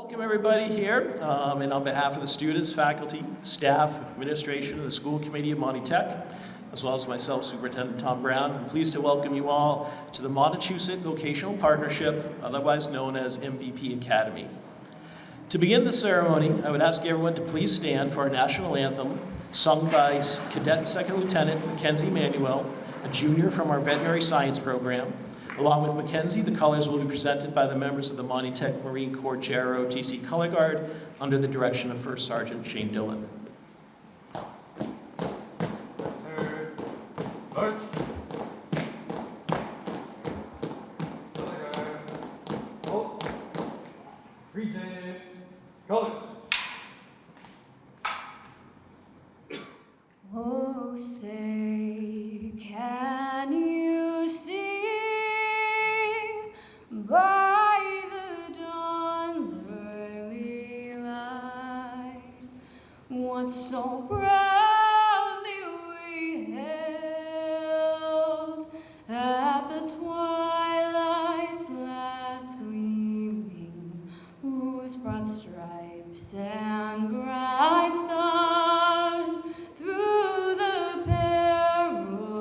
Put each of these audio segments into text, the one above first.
Welcome everybody here, and on behalf of the students, faculty, staff, administration, and the school committee of Monty Tech, as well as myself, Superintendent Tom Brown, I'm pleased to welcome you all to the Montachusett Vocational Partnership, otherwise known as MVP Academy. To begin the ceremony, I would ask everyone to please stand for our national anthem, sung by Cadet Second Lieutenant Mackenzie Manuel, a junior from our veterinary science program. Along with Mackenzie, the colors will be presented by the members of the Monty Tech Marine Corps JROTC Color Guard under the direction of First Sergeant Shane Dillon. Colors. Oh, say, can you see by the dawn's early light what so proudly we hailed at the twilight's last gleaming, whose broad stripes and bright stars through the perilous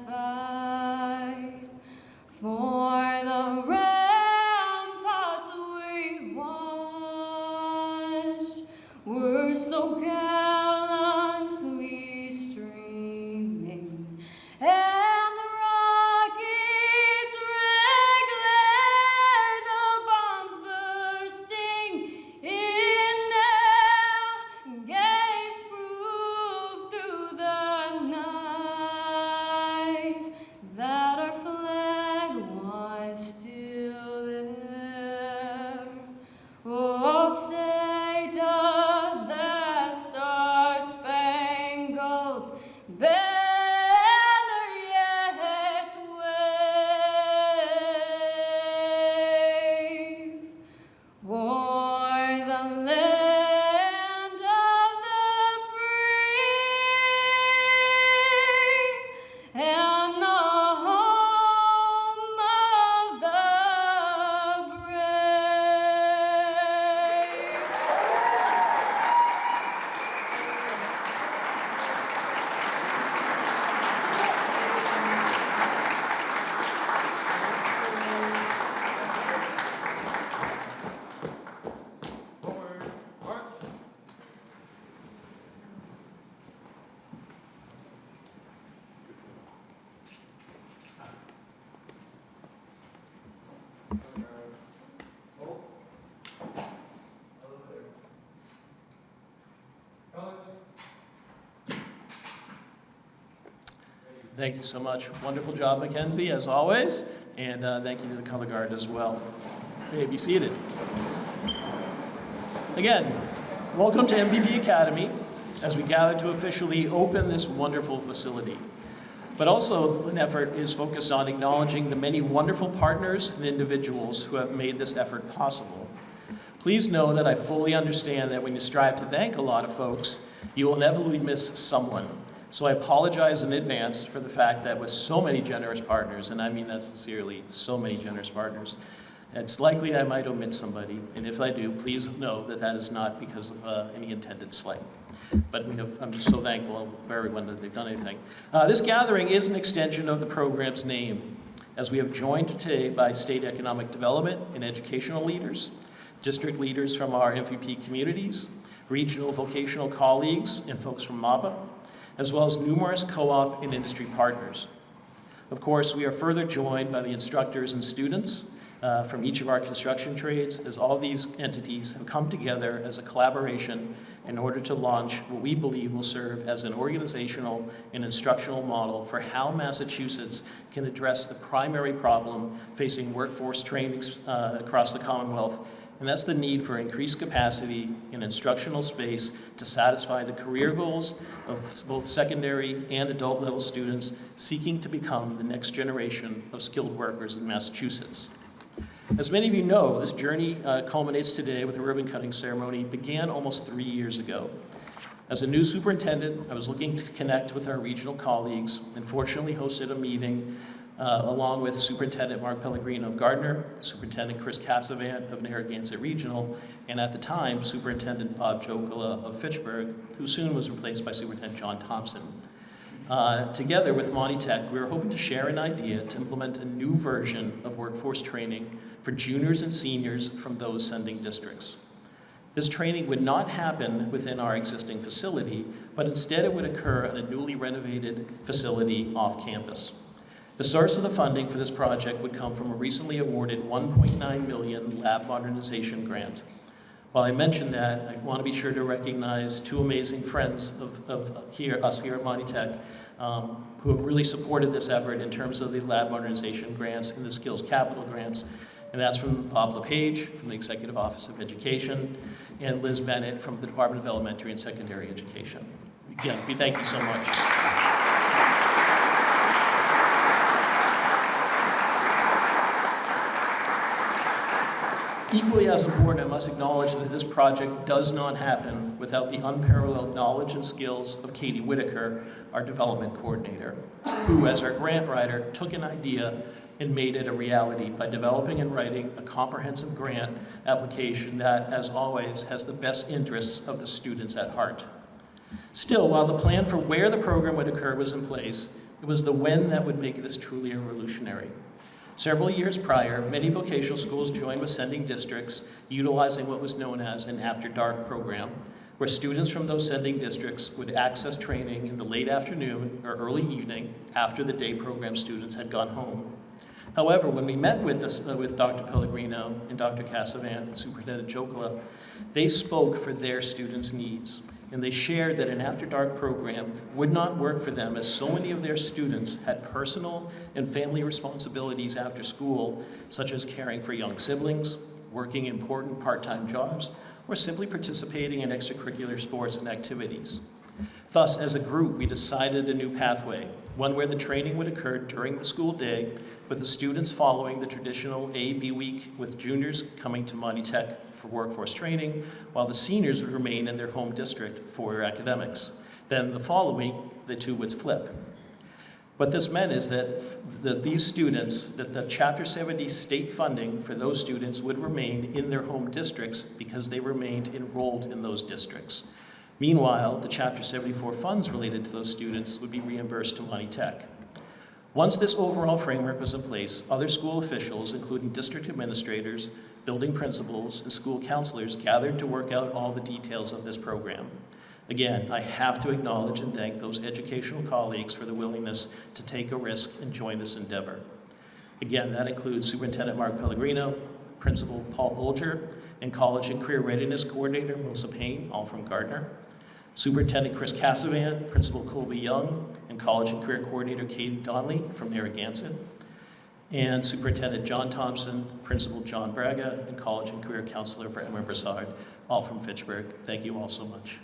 fight for the ramparts we watched were so gallantly streaming, and the rockets' red glare, the bombs bursting in air, gave proof through the night that our flag was still there. Oh, say, does that star-spangled banner yet wave o'er the land of the free and the home of the brave? Forward. March. Hold. Colors. Thank you so much. Wonderful job, Mackenzie, as always, and thank you to the Color Guard as well. You may be seated. Again, welcome to MVP Academy as we gather to officially open this wonderful facility. But also, an effort is focused on acknowledging the many wonderful partners and individuals who have made this effort possible. Please know that I fully understand that when you strive to thank a lot of folks, you will inevitably miss someone. So I apologize in advance for the fact that with so many generous partners, and I mean that sincerely, so many generous partners, it's likely I might omit somebody, and if I do, please know that that is not because of any intended slight. But I'm just so thankful for everyone that they've done anything. This gathering is an extension of the program's name, as we have joined today by state economic development and educational leaders, district leaders from our MVP communities, regional vocational colleagues and folks from MAVA, as well as numerous co-op and industry partners. Of course, we are further joined by the instructors and students from each of our construction trades, as all these entities have come together as a collaboration in order to launch what we believe will serve as an organizational and instructional model for how Massachusetts can address the primary problem facing workforce training across the Commonwealth, and that's the need for increased capacity in instructional space to satisfy the career goals of both secondary and adult level students seeking to become the next generation of skilled workers in Massachusetts. As many of you know, this journey culminates today with a ribbon cutting ceremony began almost 3 years ago. As a new superintendent, I was looking to connect with our regional colleagues and fortunately hosted a meeting along with Superintendent Mark Pellegrino of Gardner, Superintendent Chris Cassavant of Narragansett Regional, and at the time, Superintendent Bob Jokola of Fitchburg, who soon was replaced by Superintendent John Thompson. Together with Monty Tech, we were hoping to share an idea to implement a new version of workforce training for juniors and seniors from those sending districts. This training would not happen within our existing facility, but instead it would occur at a newly renovated facility off campus. The source of the funding for this project would come from a recently awarded $1.9 million lab modernization grant. While I mentioned that, I want to be sure to recognize two amazing friends of us here at Monty Tech who have really supported this effort in terms of the lab modernization grants and the skills capital grants. And that's from Bob LePage from the Executive Office of Education and Liz Bennett from the Department of Elementary and Secondary Education. Again, we thank you so much. Equally as important, I must acknowledge that this project does not happen without the unparalleled knowledge and skills of Katie Whitaker, our development coordinator, who, as our grant writer, took an idea and made it a reality by developing and writing a comprehensive grant application that, as always, has the best interests of the students at heart. Still, while the plan for where the program would occur was in place, it was the when that would make this truly revolutionary. Several years prior, many vocational schools joined with sending districts, utilizing what was known as an after-dark program, where students from those sending districts would access training in the late afternoon or early evening after the day program students had gone home. However, when we met with Dr. Pellegrino and Dr. Cassavant and Superintendent Jokola, they spoke for their students' needs. And they shared that an after-dark program would not work for them as so many of their students had personal and family responsibilities after school, such as caring for young siblings, working important part-time jobs, or simply participating in extracurricular sports and activities. Thus, as a group, we decided a new pathway, one where the training would occur during the school day, with the students following the traditional A-B week, with juniors coming to Monty Tech for workforce training, while the seniors would remain in their home district for academics. Then the following week, the two would flip. What this meant is that these students, that the Chapter 70 state funding for those students would remain in their home districts because they remained enrolled in those districts. Meanwhile, the Chapter 74 funds related to those students would be reimbursed to Monty Tech. Once this overall framework was in place, other school officials, including district administrators, building principals, and school counselors, gathered to work out all the details of this program. Again, I have to acknowledge and thank those educational colleagues for the willingness to take a risk and join this endeavor. Again, that includes Superintendent Mark Pellegrino, Principal Paul Bolger, and College and Career Readiness Coordinator Melissa Payne, all from Gardner. Superintendent Chris Cassavant, Principal Colby Young, and College and Career Coordinator Katie Donnelly from Narragansett. And Superintendent John Thompson, Principal John Braga, and College and Career Counselor for Emma Broussard, all from Fitchburg. Thank you all so much.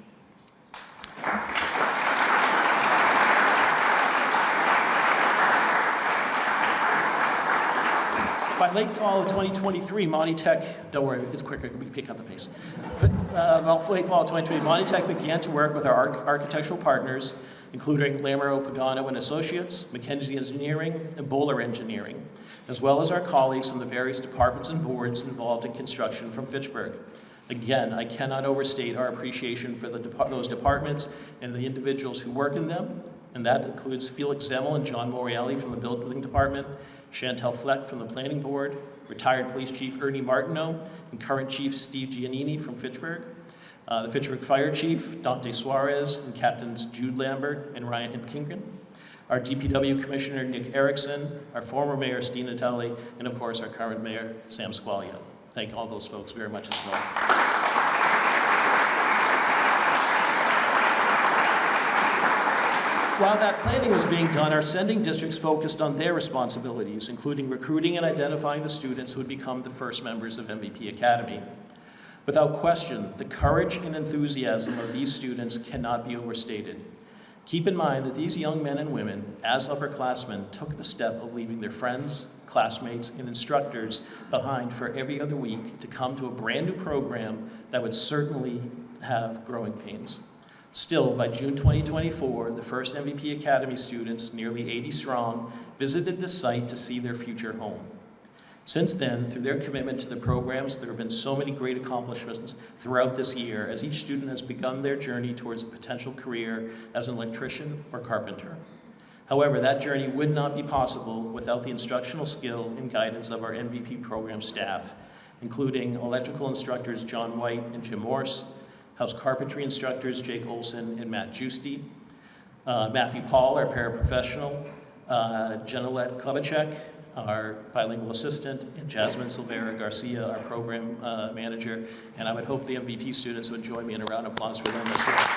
By late fall of 2023, Monty Tech, don't worry, it's quicker, we pick up the pace. But late fall of 2023, Monty Tech began to work with our architectural partners, including Lamoureux, Pagano and Associates, McKenzie Engineering, and Bowler Engineering, as well as our colleagues from the various departments and boards involved in construction from Fitchburg. Again, I cannot overstate our appreciation for those departments and the individuals who work in them, and that includes Felix Zemmel and John Morielli from the Building Department, Chantel Fleck from the Planning Board, retired Police Chief Ernie Martineau, and current Chief Steve Giannini from Fitchburg, the Fitchburg Fire Chief, Dante Suarez, and Captains Jude Lambert and Ryan Kingren, our DPW Commissioner Nick Erickson, our former Mayor Steve Natale, and of course our current Mayor Sam Squalia. Thank all those folks very much as well. While that planning was being done, our sending districts focused on their responsibilities, including recruiting and identifying the students who would become the first members of MVP Academy. Without question, the courage and enthusiasm of these students cannot be overstated. Keep in mind that these young men and women, as upperclassmen, took the step of leaving their friends, classmates, and instructors behind for every other week to come to a brand new program that would certainly have growing pains. Still, by June 2024, the first MVP Academy students, nearly 80 strong, visited this site to see their future home. Since then, through their commitment to the programs, there have been so many great accomplishments throughout this year as each student has begun their journey towards a potential career as an electrician or carpenter. However, that journey would not be possible without the instructional skill and guidance of our MVP program staff, including electrical instructors John White and Jim Morse, house carpentry instructors Jake Olson and Matt Giusti, Matthew Paul, our paraprofessional, Janelette Klebacek, our bilingual assistant, and Jasmine Silvera Garcia, our program manager. And I would hope the MVP students would join me in a round of applause for them as well.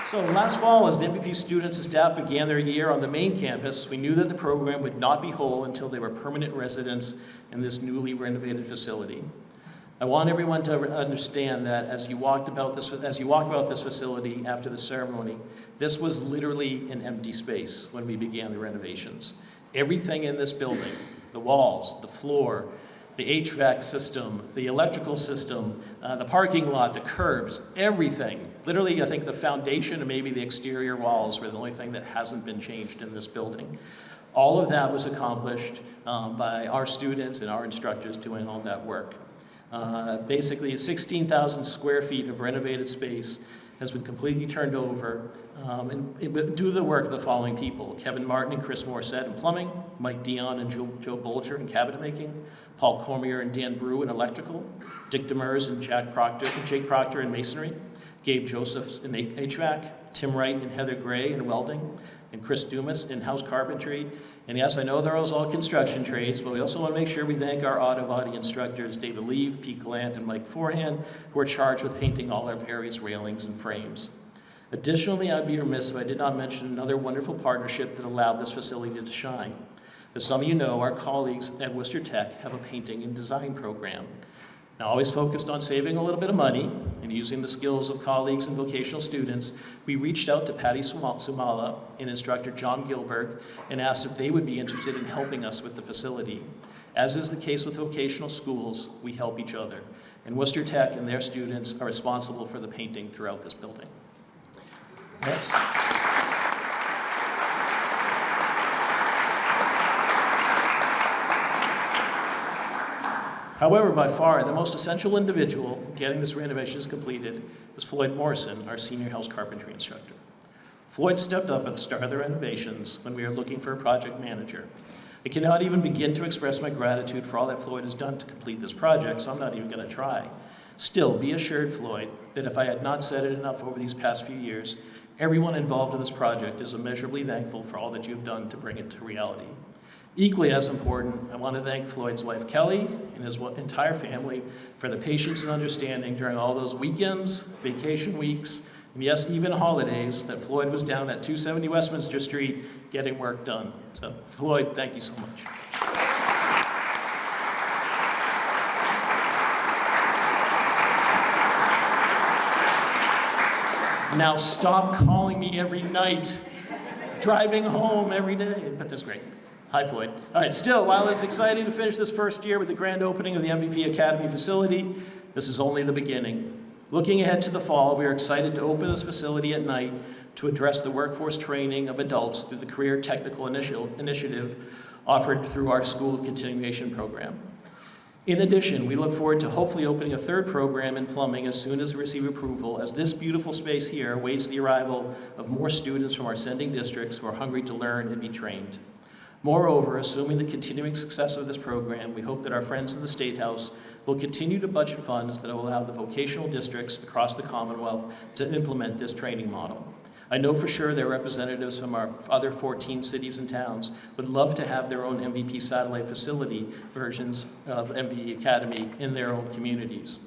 So last fall, as the MVP students and staff began their year on the main campus, we knew that the program would not be whole until they were permanent residents in this newly renovated facility. I want everyone to understand that as you walk about this facility after the ceremony, this was literally an empty space when we began the renovations. Everything in this building, the walls, the floor, the HVAC system, the electrical system, the parking lot, the curbs, everything. Literally, I think the foundation and maybe the exterior walls were the only thing that hasn't been changed in this building. All of that was accomplished by our students and our instructors doing all that work. Basically, 16,000 square feet of renovated space has been completely turned over, and it would do the work of the following people: Kevin Martin and Chris Morissette in plumbing, Mike Dion and Joe Bolger in cabinet making, Paul Cormier and Dan Brew in electrical, Dick Demers and Jake Proctor in masonry, Gabe Josephs in HVAC, Tim Wright and Heather Gray in welding, and Chris Dumas in house carpentry. And yes, I know they're all construction trades, but we also want to make sure we thank our auto body instructors, David Leave, Pete Gallant, and Mike Forehand, who are charged with painting all our various railings and frames. Additionally, I'd be remiss if I did not mention another wonderful partnership that allowed this facility to shine. As some of you know, our colleagues at Worcester Tech have a painting and design program. Now, always focused on saving a little bit of money and using the skills of colleagues and vocational students, we reached out to Patty Sumala and instructor John Gilbert and asked if they would be interested in helping us with the facility. As is the case with vocational schools, we help each other. And Worcester Tech and their students are responsible for the painting throughout this building. Yes. However, by far, the most essential individual getting this renovation completed was Floyd Morrison, our senior house carpentry instructor. Floyd stepped up at the start of the renovations when we were looking for a project manager. I cannot even begin to express my gratitude for all that Floyd has done to complete this project, so I'm not even going to try. Still, be assured, Floyd, that if I had not said it enough over these past few years, everyone involved in this project is immeasurably thankful for all that you've done to bring it to reality. Equally as important, I want to thank Floyd's wife, Kelly, and his entire family for the patience and understanding during all those weekends, vacation weeks, and yes, even holidays that Floyd was down at 270 Westminster Street getting work done. So, Floyd, thank you so much. Now stop calling me every night, driving home every day, but that's great. Hi, Floyd. All right, still, while it's exciting to finish this first year with the grand opening of the MVP Academy facility, this is only the beginning. Looking ahead to the fall, we are excited to open this facility at night to address the workforce training of adults through the Career Technical Initiative offered through our School of Continuation program. In addition, we look forward to hopefully opening a third program in plumbing as soon as we receive approval, as this beautiful space here awaits the arrival of more students from our sending districts who are hungry to learn and be trained. Moreover, assuming the continuing success of this program, we hope that our friends in the State House will continue to budget funds that will allow the vocational districts across the Commonwealth to implement this training model. I know for sure their representatives from our other 14 cities and towns would love to have their own MVP satellite facility versions of MVP Academy in their own communities.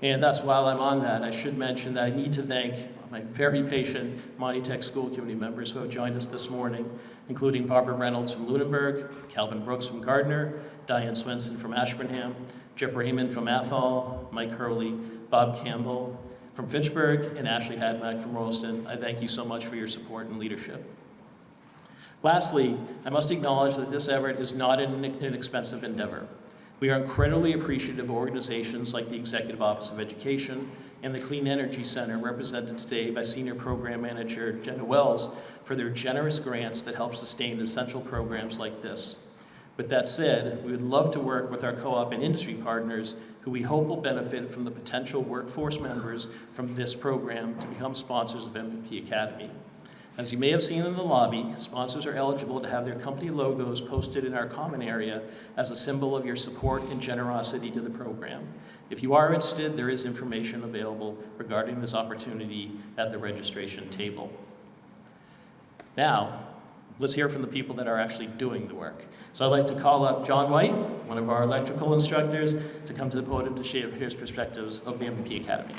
And thus, while I'm on that, I should mention that I need to thank my very patient Monty Tech school committee members who have joined us this morning, including Barbara Reynolds from Lunenburg, Calvin Brooks from Gardner, Diane Swenson from Ashburnham, Jeff Raymond from Athol, Mike Hurley, Bob Campbell from Fitchburg, and Ashley Hadmack from Rolleston. I thank you so much for your support and leadership. Lastly, I must acknowledge that this effort is not an inexpensive endeavor. We are incredibly appreciative of organizations like the Executive Office of Education and the Clean Energy Center, represented today by Senior Program Manager Jenna Wells, for their generous grants that help sustain essential programs like this. With that said, we would love to work with our co-op and industry partners who we hope will benefit from the potential workforce members from this program to become sponsors of MVP Academy. As you may have seen in the lobby, sponsors are eligible to have their company logos posted in our common area as a symbol of your support and generosity to the program. If you are interested, there is information available regarding this opportunity at the registration table. Now, let's hear from the people that are actually doing the work. So I'd like to call up John White, one of our electrical instructors, to come to the podium to share his perspectives of the MVP Academy.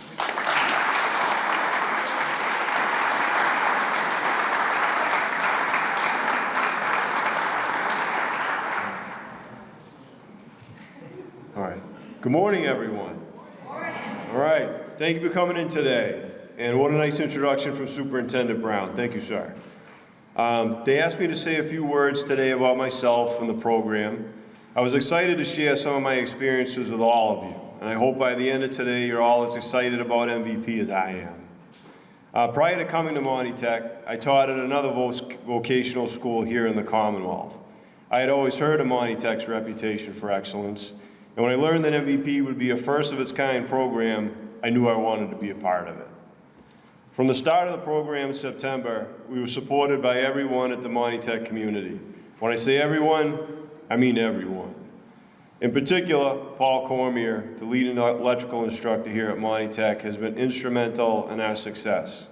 All right. Good morning, everyone. Good morning. All right. Thank you for coming in today. And what a nice introduction from Superintendent Brown. Thank you, sir. They asked me to say a few words today about myself and the program. I was excited to share some of my experiences with all of you. And I hope by the end of today, you're all as excited about MVP as I am. Prior to coming to Monty Tech, I taught at another vocational school here in the Commonwealth. I had always heard of Monty Tech's reputation for excellence. And when I learned that MVP would be a first-of-its-kind program, I knew I wanted to be a part of it. From the start of the program in September, we were supported by everyone at the Monty Tech community. When I say everyone, I mean everyone. In particular, Paul Cormier, the leading electrical instructor here at Monty Tech, has been instrumental in our success.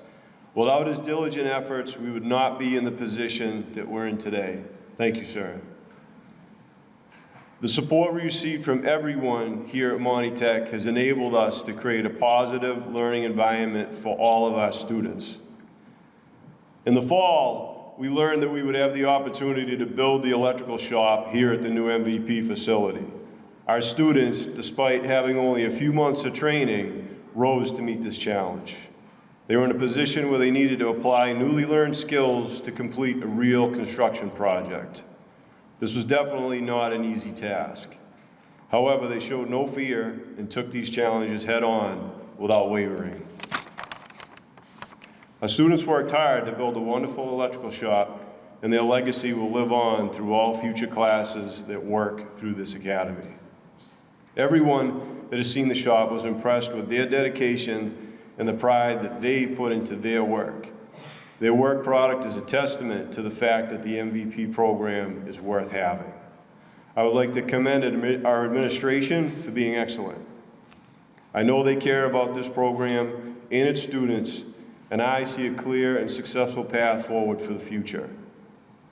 Without his diligent efforts, we would not be in the position that we're in today. Thank you, sir. The support we received from everyone here at Monty Tech has enabled us to create a positive learning environment for all of our students. In the fall, we learned that we would have the opportunity to build the electrical shop here at the new MVP facility. Our students, despite having only a few months of training, rose to meet this challenge. They were in a position where they needed to apply newly learned skills to complete a real construction project. This was definitely not an easy task. However, they showed no fear and took these challenges head on without wavering. Our students worked hard to build a wonderful electrical shop, and their legacy will live on through all future classes that work through this academy. Everyone that has seen the shop was impressed with their dedication and the pride that they put into their work. Their work product is a testament to the fact that the MVP program is worth having. I would like to commend our administration for being excellent. I know they care about this program and its students, and I see a clear and successful path forward for the future.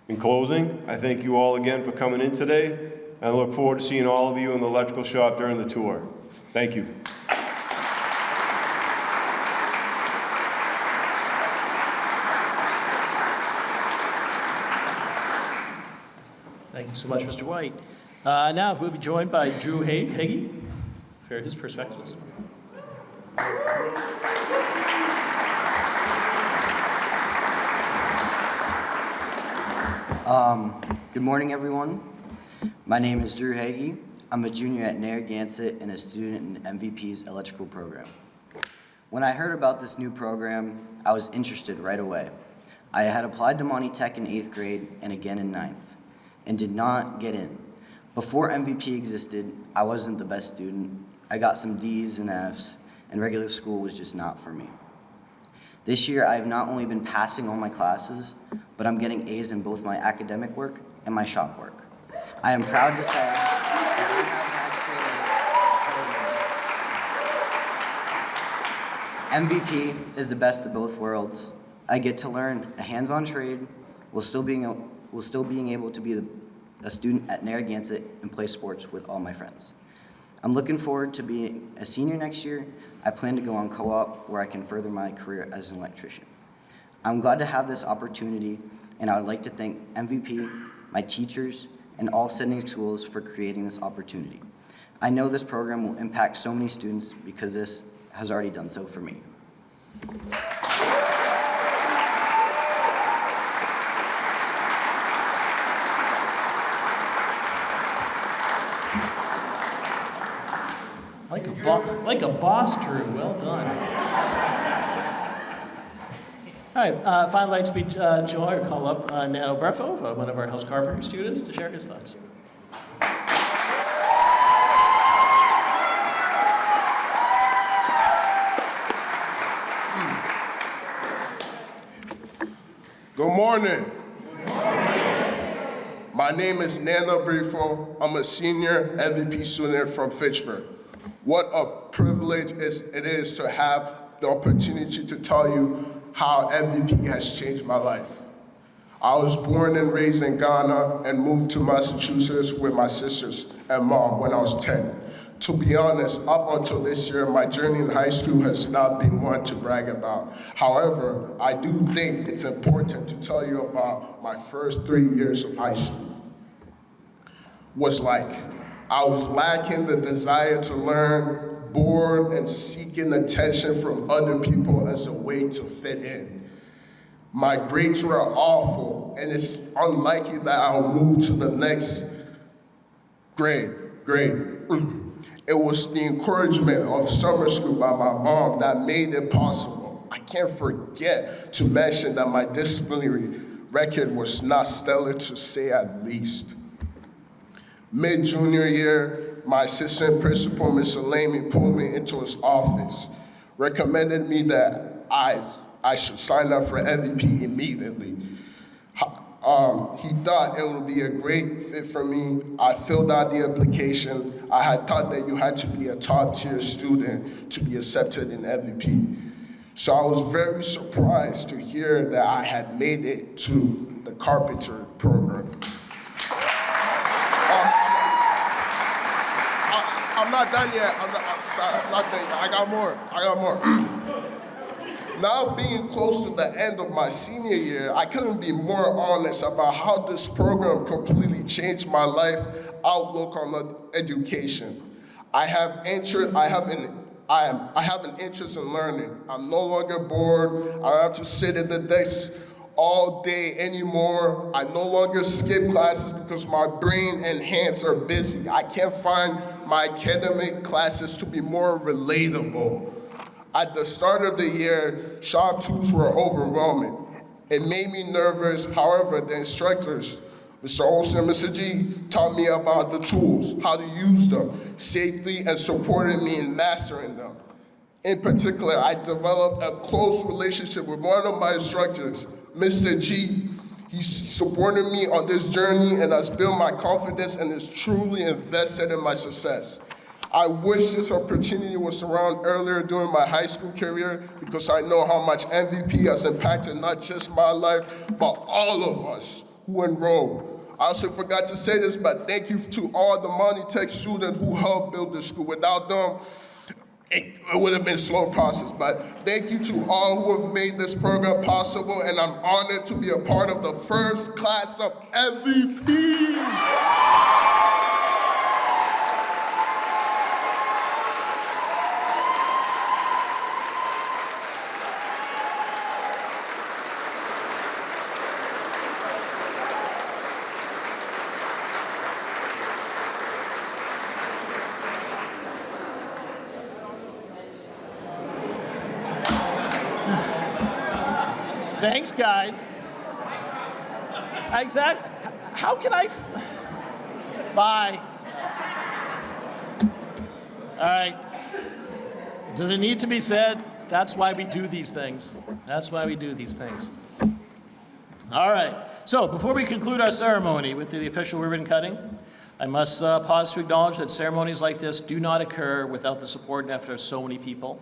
In closing, I thank you all again for coming in today, and I look forward to seeing all of you in the electrical shop during the tour. Thank you. Thank you so much, Mr. White. Now we'll be joined by Drew Hagee for his perspectives. Good morning, everyone. My name is Drew Hagee. I'm a junior at Narragansett and a student in MVP's electrical program. When I heard about this new program, I was interested right away. I had applied to Monty Tech in 8th grade and again in 9th, and did not get in. Before MVP existed, I wasn't the best student. I got some D's and F's, and regular school was just not for me. This year, I have not only been passing all my classes, but I'm getting A's in both my academic work and my shop work. I am proud to say that I have had straight A's. MVP is the best of both worlds. I get to learn a hands-on trade while still being able to be a student at Narragansett and play sports with all my friends. I'm looking forward to being a senior next year. I plan to go on co-op where I can further my career as an electrician. I'm glad to have this opportunity, and I would like to thank MVP, my teachers, and all sending schools for creating this opportunity. I know this program will impact so many students because this has already done so for me. Like a boss, Drew. Well done. All right, finally, I'd like to be call up Nano Breffo, one of our house carpentry students, to share his thoughts. Good morning. My name is Nano Breffo. I'm a senior MVP student from Fitchburg. What a privilege it is to have the opportunity to tell you how MVP has changed my life. I was born and raised in Ghana and moved to Massachusetts with my sisters and mom when I was 10. To be honest, up until this year, my journey in high school has not been one to brag about. However, I do think it's important to tell you about my first 3 years of high school. Was like, I was lacking the desire to learn, bored, and seeking attention from other people as a way to fit in. My grades were awful, and it's unlikely that I'll move to the next grade. It was the encouragement of summer school by my mom that made it possible. I can't forget to mention that my disciplinary record was not stellar, to say at least. Mid-junior year, my assistant principal, Mr. Lamy, pulled me into his office, recommended me that I should sign up for MVP immediately. He thought it would be a great fit for me. I filled out the application. I had thought that you had to be a top-tier student to be accepted in MVP. So I was very surprised to hear that I had made it to the carpenter program. I'm not done yet. I'm not done yet. I got more. Now being close to the end of my senior year, I couldn't be more honest about how this program completely changed my life outlook on education. I have an interest in learning. I'm no longer bored. I don't have to sit at the desk all day anymore. I no longer skip classes because my brain and hands are busy. I can't find my academic classes to be more relatable. At the start of the year, shop tools were overwhelming. It made me nervous. However, the instructors, Mr. Olson and Mr. G, taught me about the tools, how to use them safely, and supported me in mastering them. In particular, I developed a close relationship with one of my instructors, Mr. G. He supported me on this journey and has built my confidence and is truly invested in my success. I wish this opportunity was around earlier during my high school career because I know how much MVP has impacted not just my life, but all of us who enrolled. I also forgot to say this, but thank you to all the Monty students who helped build this school. Without them, it would have been a slow process, but thank you to all who have made this program possible, and I'm honored to be a part of the first class of MVP. Thanks, guys. How can I? Bye. All right. Does it need to be said? That's why we do these things. That's why we do these things. All right. So before we conclude our ceremony with the official ribbon cutting, I must pause to acknowledge that ceremonies like this do not occur without the support and effort of so many people.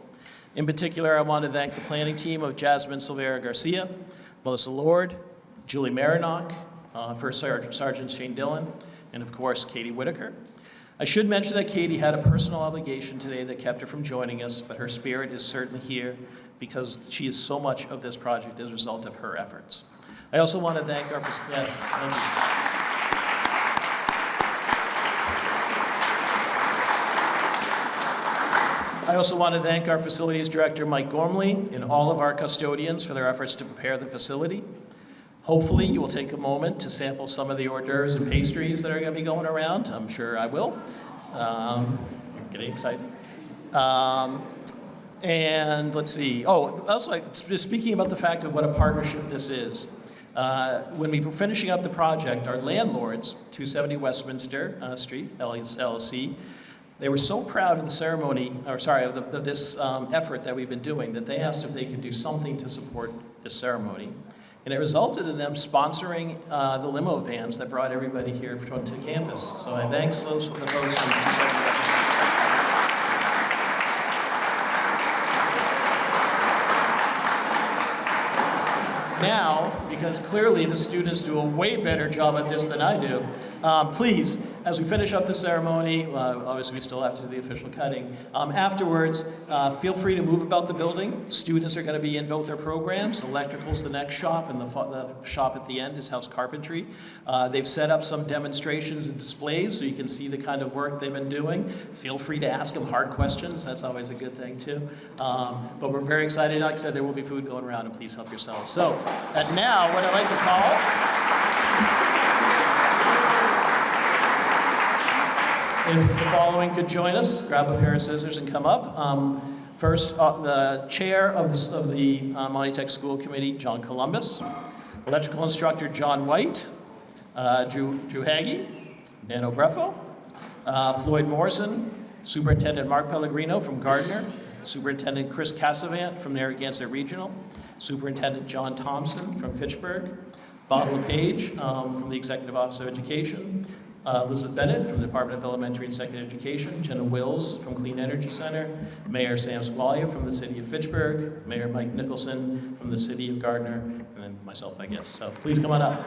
In particular, I want to thank the planning team of Jasmine Silvera Garcia, Melissa Lord, Julie Marinock, First Sergeant Shane Dillon, and of course, Katie Whitaker. I should mention that Katie had a personal obligation today that kept her from joining us, but her spirit is certainly here because she is so much of this project as a result of her efforts. I also want to thank our, yes, thank you. I also want to thank our facilities director, Mike Gormley, and all of our custodians for their efforts to prepare the facility. Hopefully, you will take a moment to sample some of the hors d'oeuvres and pastries that are going to be going around. I'm sure I will. I'm getting excited. And let's see. Oh, also, speaking about the fact of what a partnership this is. When we were finishing up the project, our landlords, 270 Westminster Street, LLC, they were so proud of the ceremony, or sorry, of this effort that we've been doing, that they asked if they could do something to support this ceremony. And it resulted in them sponsoring the limo vans that brought everybody here to campus. So I thank those the folks from 270 Westminster. Now, because clearly the students do a way better job at this than I do, please, as we finish up the ceremony, obviously we still have to do the official cutting, afterwards, feel free to move about the building. Students are going to be in both their programs. Electrical's the next shop, and the shop at the end is house carpentry. They've set up some demonstrations and displays so you can see the kind of work they've been doing. Feel free to ask them hard questions. That's always a good thing, too. But we're very excited. Like I said, there will be food going around, and please help yourselves. So, and now, what I'd like to call... If the following could join us, grab a pair of scissors and come up. First, the chair of the Monty Tech School Committee, John Columbus. Electrical instructor, John White. Drew Hagee. Nano Breffo. Floyd Morrison. Superintendent Mark Pellegrino from Gardner. Superintendent Chris Cassavant from Narragansett Regional. Superintendent John Thompson from Fitchburg. Bob LePage from the Executive Office of Education. Elizabeth Bennett from the Department of Elementary and Secondary Education, Jenna Wills from Clean Energy Center, Mayor Sam Squalia from the City of Fitchburg, Mayor Mike Nicholson from the City of Gardner, and then myself, I guess. So please come on up.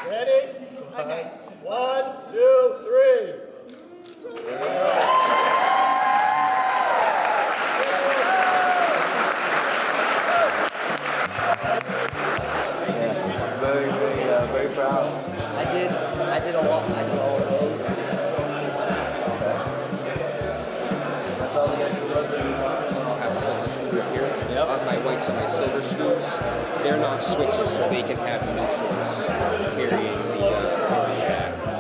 Ready? Okay. 1, 2, 3. Very proud. I did all of those. I thought we had to I'll have silver screws right here. Yep. On my whites and my silver screws, they're not switches, so they can have neutrals carrying the back.